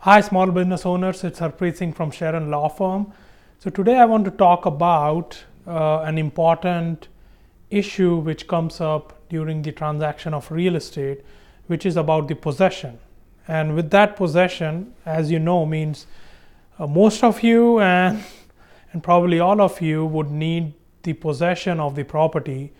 Hi, small business owners. It's Western Singh from Western Law Firm. So today I want to talk about an important issue which comes up during the transaction of real estate, which is about the possession. And with that possession, as you know, means most of you and probably all of you would need the possession of the property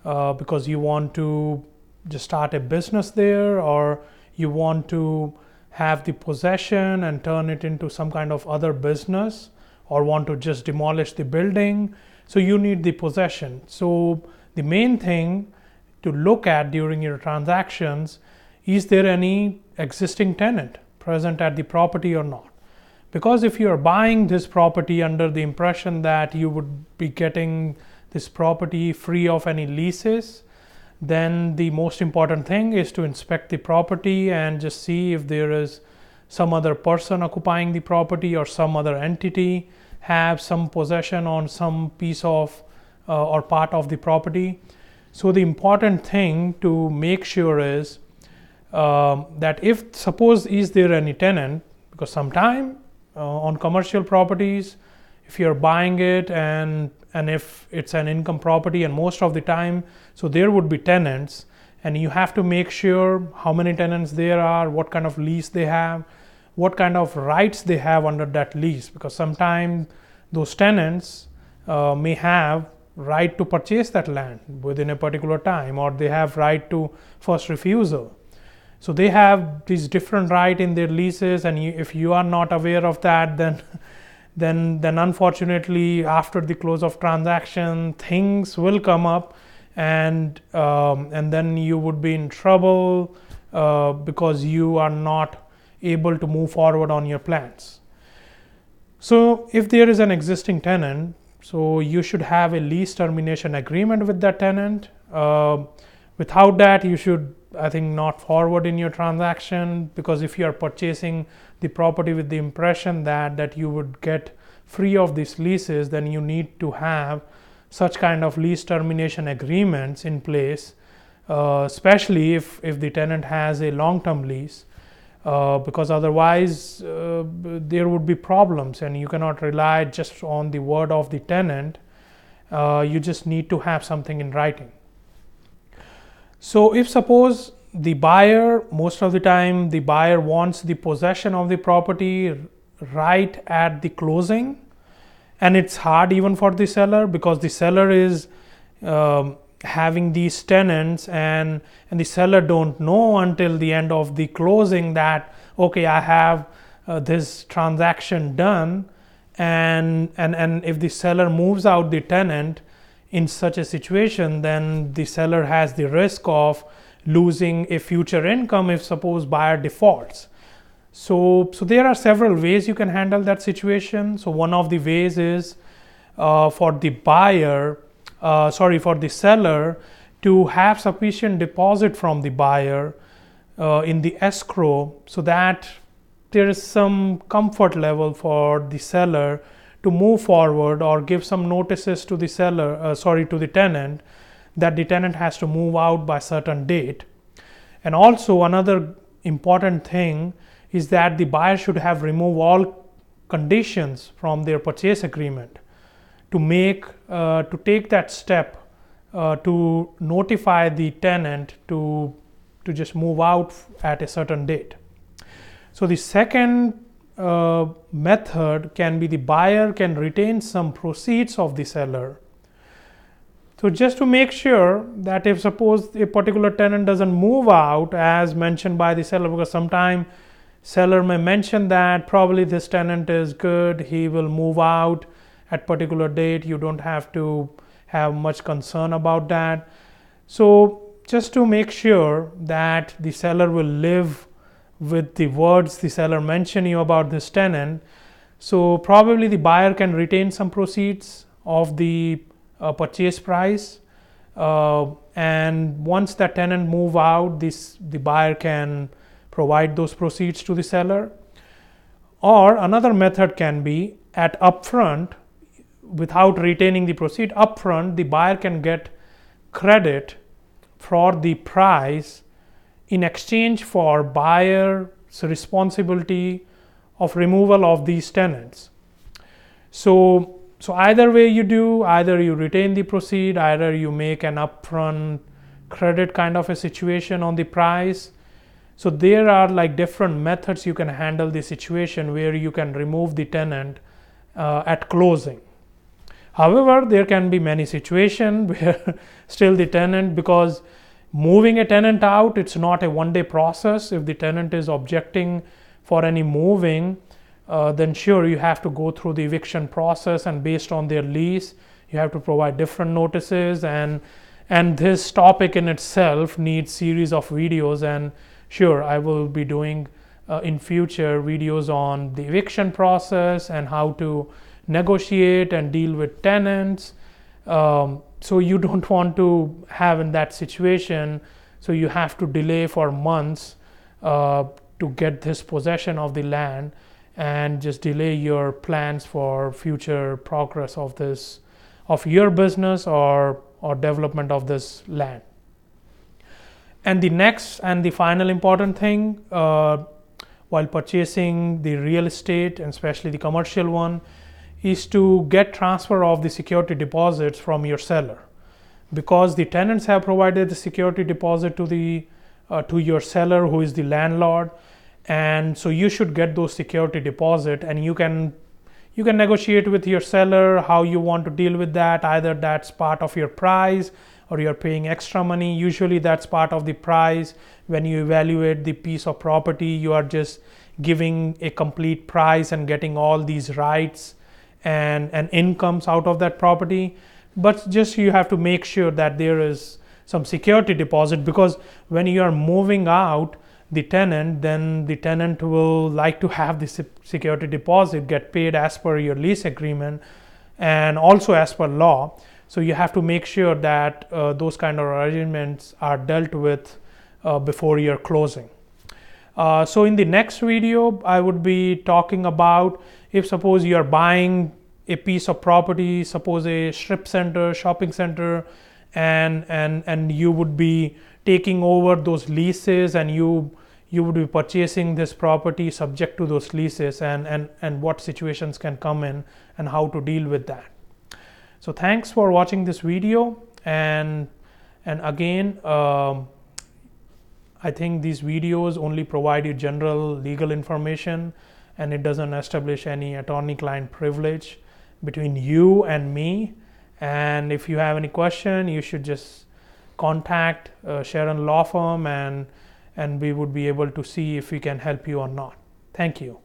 because you want to just start a business there, or you want to have the possession and turn it into some kind of other business, or want to just demolish the building. So you need the possession. So the main thing to look at during your transactions, is there any existing tenant present at the property or not? Because if you are buying this property under the impression that you would be getting this property free of any leases, then the most important thing is to inspect the property and just see if there is some other person occupying the property or some other entity have some possession on some piece of or part of the property. So the important thing to make sure is that if suppose is there any tenant, because sometime on commercial properties, if you're buying it and if it's an income property, and most of the time, so there would be tenants, and you have to make sure how many tenants there are, what kind of lease they have, what kind of rights they have under that lease, because sometimes those tenants may have right to purchase that land within a particular time, or they have right to first refusal. So they have these different rights in their leases, and if you are not aware of that, then unfortunately after the close of transaction things will come up, and then you would be in trouble because you are not able to move forward on your plans. So if there is an existing tenant, so you should have a lease termination agreement with that tenant. Without that, you should, I think, not forward in your transaction, because if you are purchasing the property with the impression that you would get free of these leases, then you need to have such kind of lease termination agreements in place, especially if the tenant has a long-term lease, because otherwise there would be problems, and you cannot rely just on the word of the tenant. You just need to have something in writing. So if suppose the buyer, most of the time the buyer wants the possession of the property right at the closing, and it's hard even for the seller, because the seller is having these tenants, and the seller don't know until the end of the closing that, okay, I have this transaction done, and if the seller moves out the tenant in such a situation, then the seller has the risk of losing a future income if suppose buyer defaults. So there are several ways you can handle that situation. So one of the ways is for the seller to have sufficient deposit from the buyer in the escrow, so that there is some comfort level for the seller to move forward, or give some notices to the to the tenant, that the tenant has to move out by certain date. And also another important thing is that the buyer should have removed all conditions from their purchase agreement to take that step to notify the tenant to just move out at a certain date. So the second method can be the buyer can retain some proceeds of the seller. So just to make sure that if suppose a particular tenant doesn't move out as mentioned by the seller, because sometimes seller may mention that probably this tenant is good, he will move out at particular date, you don't have to have much concern about that. So just to make sure that the seller will live with the words the seller mentioned you about this tenant, so probably the buyer can retain some proceeds of the purchase price, and once that tenant move out, the buyer can provide those proceeds to the seller. Or another method can be at upfront, without retaining the proceed upfront, the buyer can get credit for the price in exchange for buyer's responsibility of removal of these tenants. So either way you do, either you retain the proceed, either you make an upfront credit kind of a situation on the price. So there are like different methods you can handle the situation where you can remove the tenant at closing. However, there can be many situations where still the tenant, because moving a tenant out, it's not a one-day process. If the tenant is objecting for any moving, then sure, you have to go through the eviction process, and based on their lease, you have to provide different notices, and this topic in itself needs series of videos, and sure, I will be doing in future videos on the eviction process and how to negotiate and deal with tenants. So you don't want to have in that situation, so you have to delay for months to get this possession of the land, and just delay your plans for future progress of this, of your business or development of this land. And the next and the final important thing while purchasing the real estate, and especially the commercial one, is to get transfer of the security deposits from your seller, because the tenants have provided the security deposit to your seller, who is the landlord. And so you should get those security deposit, and you can negotiate with your seller how you want to deal with that. Either that's part of your price or you're paying extra money. Usually that's part of the price. When you evaluate the piece of property, you are just giving a complete price and getting all these rights and incomes out of that property. But just you have to make sure that there is some security deposit, because when you are moving out the tenant, then the tenant will like to have the security deposit get paid as per your lease agreement and also as per law. So you have to make sure that those kind of arrangements are dealt with before your closing. So in the next video, I would be talking about, if suppose you are buying a piece of property, suppose a strip center, shopping center, and you would be taking over those leases, and you would be purchasing this property subject to those leases, and what situations can come in and how to deal with that. So thanks for watching this video, and again, I think these videos only provide you general legal information, and it doesn't establish any attorney-client privilege between you and me. And if you have any question, you should just contact Sharon Law Firm, and we would be able to see if we can help you or not. Thank you.